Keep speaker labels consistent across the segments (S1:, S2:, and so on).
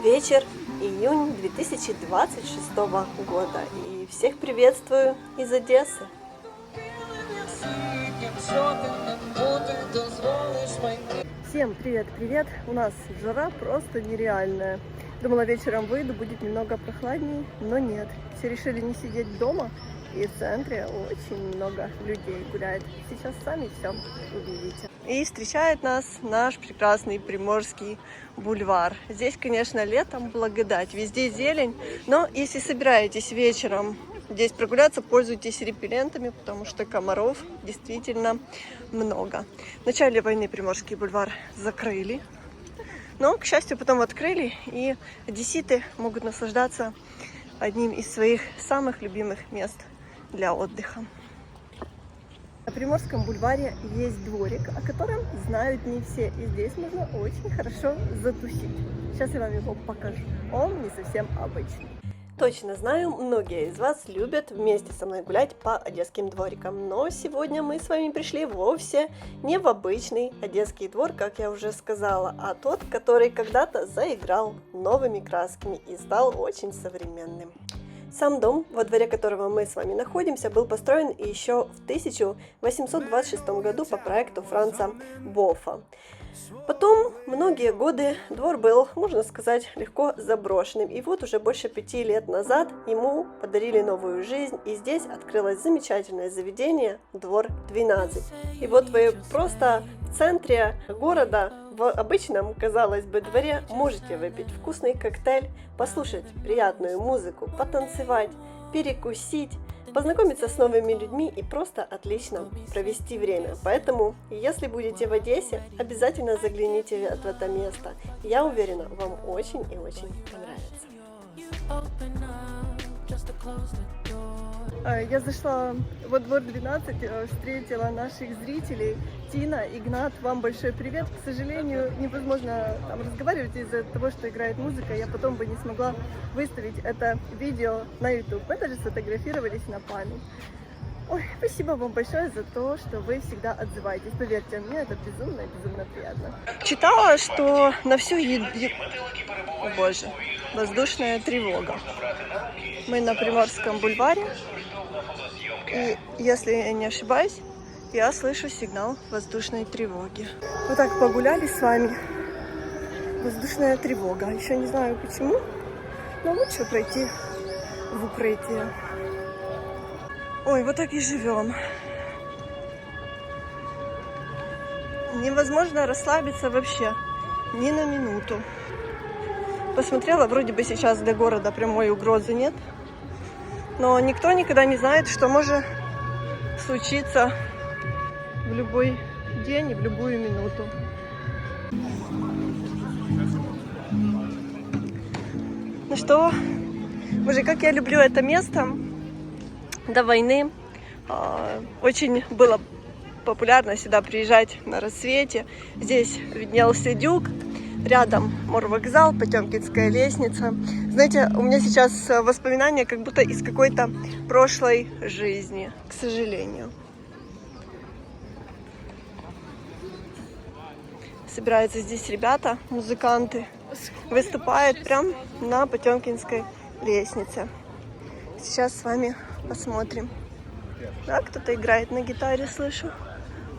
S1: вечер, июнь 2026 года. И всех приветствую из Одессы. Всем привет-привет! У нас жара просто нереальная. Думала, вечером выйду, будет немного прохладней, но нет. Все решили не сидеть дома, и в центре очень много людей гуляет. Сейчас сами все увидите. И встречает нас наш прекрасный Приморский бульвар. Здесь, конечно, летом благодать, везде зелень, но если собираетесь вечером здесь прогуляться, пользуйтесь репеллентами, потому что комаров действительно много. В начале войны Приморский бульвар закрыли, но, к счастью, потом открыли, и одесситы могут наслаждаться одним из своих самых любимых мест для отдыха. На Приморском бульваре есть дворик, о котором знают не все, и здесь можно очень хорошо затусить. Сейчас я вам его покажу. Он не совсем обычный. Точно знаю, многие из вас любят вместе со мной гулять по одесским дворикам, но сегодня мы с вами пришли вовсе не в обычный одесский двор, как я уже сказала, а тот, который когда-то заиграл новыми красками и стал очень современным. Сам дом, во дворе которого мы с вами находимся, был построен еще в 1826 году по проекту Франца Боффа. Потом, многие годы, двор был, можно сказать, легко заброшенным. И вот уже больше 5 лет назад ему подарили новую жизнь. И здесь открылось замечательное заведение «Двор 12». И вот вы просто в центре города, в обычном, казалось бы, дворе можете выпить вкусный коктейль, послушать приятную музыку, потанцевать, перекусить, познакомиться с новыми людьми и просто отлично провести время. Поэтому, если будете в Одессе, обязательно загляните в это место. Я уверена, вам очень и очень понравится. Я зашла во двор 12, встретила наших зрителей. Тина, Игнат, вам большой привет. К сожалению, невозможно там разговаривать из-за того, что играет музыка. Я потом бы не смогла выставить это видео на YouTube. Мы даже сфотографировались на память. Ой, спасибо вам большое за то, что вы всегда отзываетесь. Поверьте, мне это безумно приятно. Читала, что на всю еду... О боже, воздушная тревога. Мы на Приморском бульваре. И, если я не ошибаюсь, я слышу сигнал воздушной тревоги. Вот так погуляли с вами. Воздушная тревога. Еще не знаю почему, но лучше пройти в укрытие. Ой, вот так и живем. Невозможно расслабиться вообще ни на минуту. Посмотрела, вроде бы сейчас для города прямой угрозы нет. Но никто никогда не знает, что может случиться в любой день и в любую минуту. Ну что, боже, как я люблю это место. До войны очень было популярно сюда приезжать на рассвете. Здесь виднелся Дюк. Рядом морвокзал, Потемкинская лестница. Знаете, у меня сейчас воспоминания как будто из какой-то прошлой жизни, к сожалению. Собираются здесь ребята, музыканты, выступают прямо на Потемкинской лестнице. Сейчас с вами посмотрим. Да, кто-то играет на гитаре, слышу.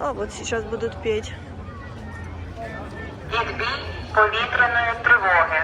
S1: А вот сейчас будут петь.
S2: Повітряної тривоги.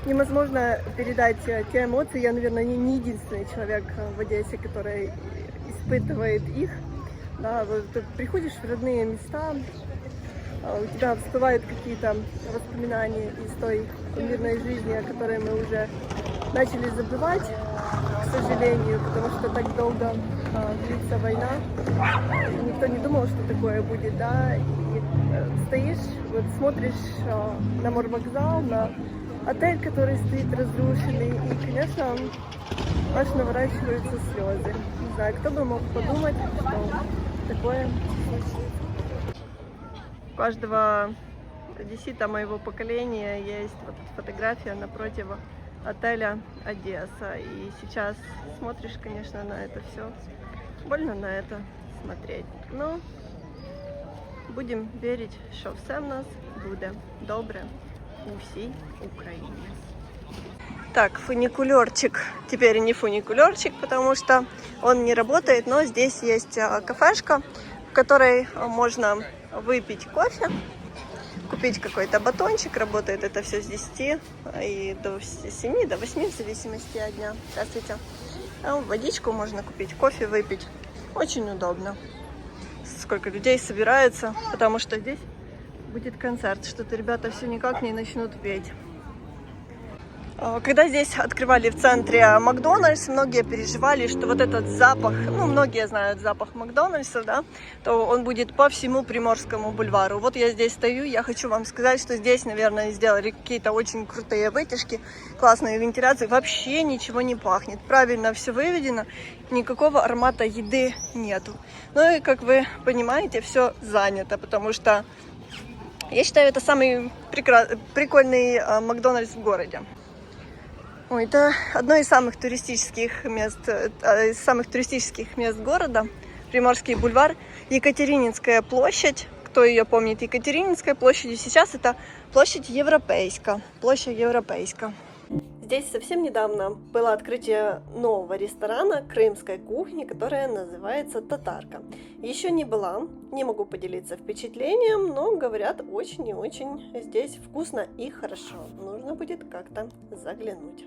S1: Невозможно передать те эмоции. Я, наверное, не единственный человек в Одессе, который испытывает их. Да, вот ты приходишь в родные места, у тебя всплывают какие-то воспоминания из той мирной жизни, о которой мы уже начали забывать, к сожалению, потому что так долго длится война. Никто не думал, что такое будет, да, и стоишь, вот смотришь на морвокзал, на отель, который стоит разрушенный, и, конечно, аж наворачиваются слезы. Не знаю, кто бы мог подумать, что такое случится. У каждого одессита моего поколения есть вот фотография напротив отеля Одесса. И сейчас смотришь, конечно, на это все. Больно на это смотреть. Но будемо вірити, що все в нас буде добре у всій Україні. Так, фуникулерчик. Теперь не фуникулерчик, потому что он не работает, но здесь есть кафешка, в которой можно выпить кофе, купить какой-то батончик. Работает это все с 10 и до 7, до 8 в зависимости от дня. Здравствуйте. Водичку можно купить, кофе выпить. Очень удобно. Сколько людей собирается, потому что здесь будет концерт. Что-то ребята все никак не начнут петь. Когда здесь открывали в центре Макдональдс, многие переживали, что вот этот запах, ну, многие знают запах Макдональдса, да, то он будет по всему Приморскому бульвару. Вот я здесь стою, я хочу вам сказать, что здесь, наверное, сделали какие-то очень крутые вытяжки, классные вентиляции, вообще ничего не пахнет, правильно все выведено, никакого аромата еды нету. Ну и, как вы понимаете, все занято, потому что я считаю, это самый прикольный Макдональдс в городе. Ой, это одно из самых туристических мест города, Приморский бульвар, Екатерининская площадь. Кто ее помнит, Екатерининская площадь, сейчас это площадь Европейска, Здесь совсем недавно было открытие нового ресторана крымской кухни, которая называется «Татарка». Еще не была, не могу поделиться впечатлением, но говорят, очень и очень здесь вкусно и хорошо. Нужно будет как-то заглянуть.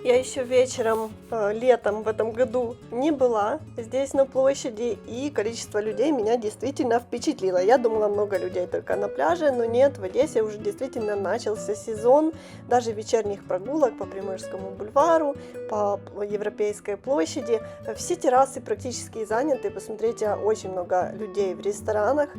S1: Я еще вечером, летом в этом году не была здесь на площади, и количество людей меня действительно впечатлило. Я думала, много людей только на пляже, но нет, в Одессе уже действительно начался сезон даже вечерних прогулок по Приморскому бульвару, по Европейской площади. Все террасы практически заняты, посмотрите, очень много людей в ресторанах,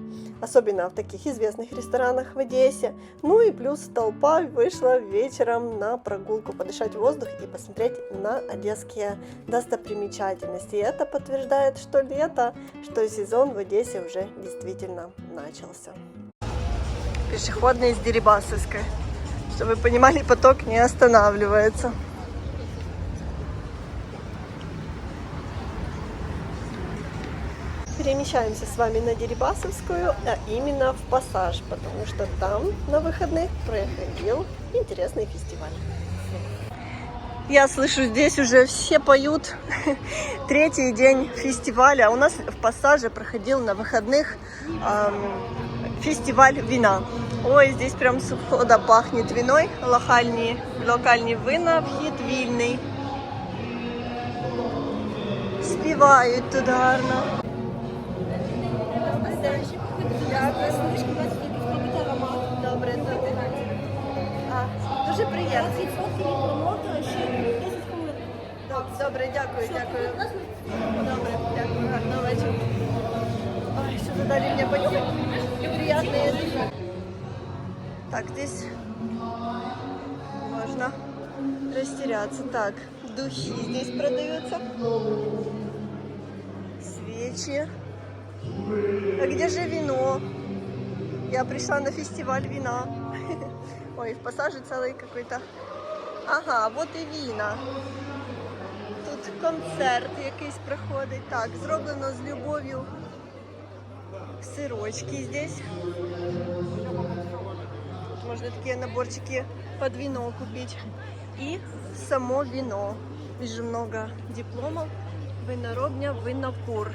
S1: особенно в таких известных ресторанах в Одессе. Ну и плюс толпа вышла вечером на прогулку, подышать воздух и посмотреть на одесские достопримечательности. И это подтверждает, что лето, что сезон в Одессе уже действительно начался. Пешеходный с Дерибасовской. Чтобы вы понимали, поток не останавливается. Перемещаемся с вами на Дерибасовскую, а именно в Пассаж, потому что там на выходных проходил интересный фестиваль. Я слышу, здесь уже все поют. Третий день фестиваля. У нас в Пассаже проходил на выходных фестиваль вина. Ой, здесь прям с входа пахнет виной. Локальні вина, вхід вільний. Співають тут гарно. Добре, дуже приємно. Добре, дякую. Добре, дякую, гарного вечора. Ой, что-то дали мне понюхать. Приятные. Так, здесь можно растеряться. Так, духи здесь продаются. Свечи. А где же вино? Я пришла на фестиваль вина. Ой, в Пассаже целый какой-то. Ага, вот и вина. Тут концерт якийсь проходить. Так, зроблено з любов'ю. Сырочки здесь. Тут можно такие наборчики под вино купить. И само вино. Вижу много дипломов. Виноробня Винокур.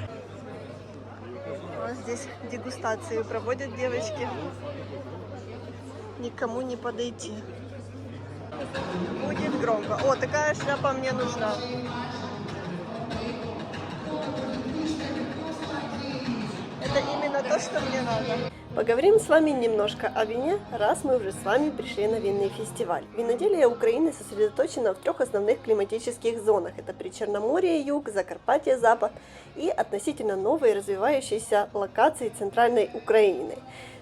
S1: Вот здесь дегустацию проводят девочки. Никому не подойти. Будет громко. О, такая шляпа мне нужна. Это именно то, что мне надо. Поговорим с вами немножко о вине, раз мы уже с вами пришли на винный фестиваль. Виноделие Украины сосредоточено в 3 основных климатических зонах. Это Причерноморье, Юг, Закарпатье, Запад и относительно новые развивающиеся локации Центральной Украины.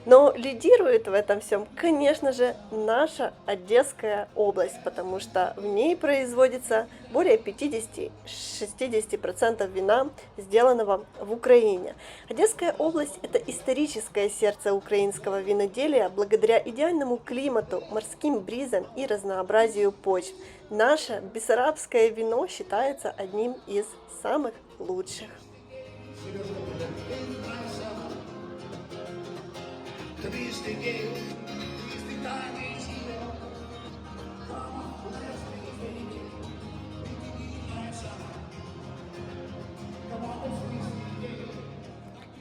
S1: Но лидирует в этом всем, конечно же, наша Одесская область, потому что в ней производится более 50-60% вина, сделанного в Украине. Одесская область – это историческое сердце украинского виноделия благодаря идеальному климату, морским бризам и разнообразию почв. Наше бессарабское вино считается одним из самых лучших.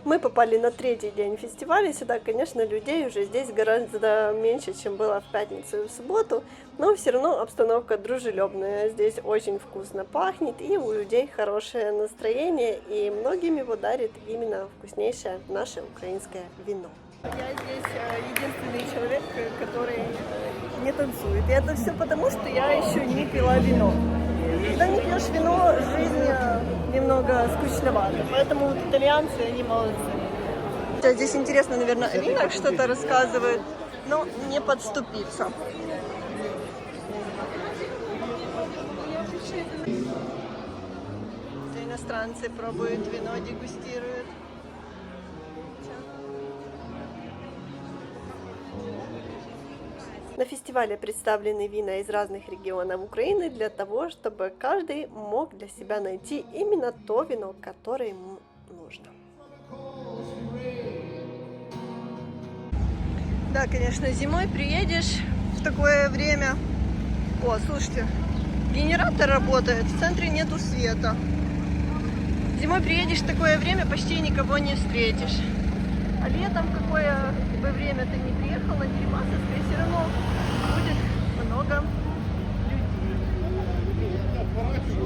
S1: Мы попали на третий день фестиваля. Сюда, конечно, людей уже здесь гораздо меньше, чем было в пятницу и в субботу. Но все равно обстановка дружелюбная. Здесь очень вкусно пахнет, и у людей хорошее настроение. И многим его дарит именно вкуснейшее наше украинское вино. Я здесь единственный человек, который не танцует. И это все потому, что я еще не пила вино. Когда не пьешь вино, жизнь немного скучновата. Поэтому вот итальянцы, они молодцы. Здесь интересно, наверное, о винах что-то рассказывают, но не подступиться. Иностранцы пробуют вино, дегустируют. На фестивале представлены вина из разных регионов Украины для того, чтобы каждый мог для себя найти именно то вино, которое ему нужно. Да, конечно, зимой приедешь в такое время. О, слушайте, генератор работает, в центре нету света. Зимой приедешь в такое время, почти никого не встретишь. А летом, какое бы время ты ни приехала, Дерибасовское, все равно будет много людей.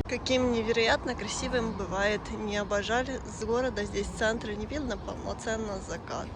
S1: Каким невероятно красивым бывает небо. Жаль, с города здесь в центре не видно полноценно закат.